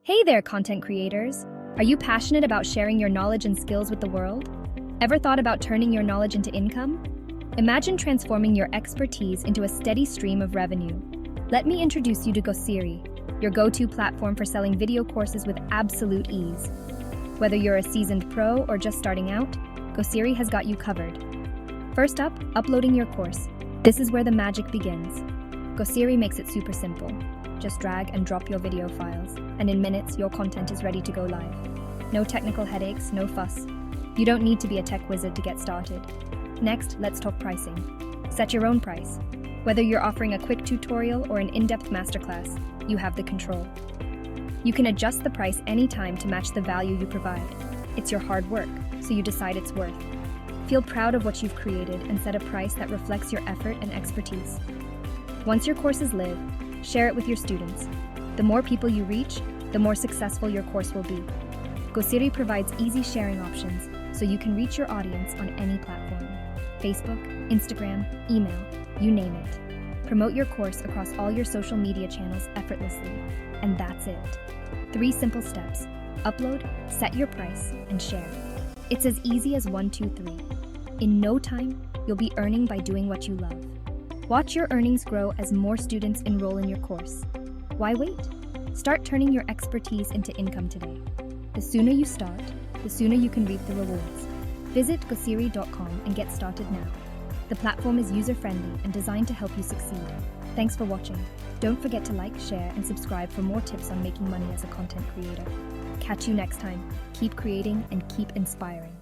Hey there, content creators! Are you passionate about sharing your knowledge and skills with the world? Ever thought about turning your knowledge into income? Imagine transforming your expertise into a steady stream of revenue. Let me introduce you to Gosiri, your go-to platform for selling video courses with absolute ease. Whether you're a seasoned pro or just starting out, Gosiri has got you covered. First up, uploading your course. This is where the magic begins. Gosiri makes it super simple. Just drag and drop your video files, and in minutes, your content is ready to go live. No technical headaches, no fuss. You don't need to be a tech wizard to get started. Next, let's talk pricing. Set your own price. Whether you're offering a quick tutorial or an in-depth masterclass, you have the control. You can adjust the price anytime to match the value you provide. It's your hard work, so you decide it's worth. Feel proud of what you've created and set a price that reflects your effort and expertise. Once your courses live, share it with your students. The more people you reach, the more successful your course will be. Gosiri provides easy sharing options, so you can reach your audience on any platform. Facebook, Instagram, email, you name it. Promote your course across all your social media channels effortlessly. And that's it. 3 simple steps. Upload, set your price, and share. It's as easy as 1, 2, 3. In no time, you'll be earning by doing what you love. Watch your earnings grow as more students enroll in your course. Why wait? Start turning your expertise into income today. The sooner you start, the sooner you can reap the rewards. Visit gosiri.com and get started now. The platform is user-friendly and designed to help you succeed. Thanks for watching. Don't forget to like, share, and subscribe for more tips on making money as a content creator. Catch you next time. Keep creating and keep inspiring.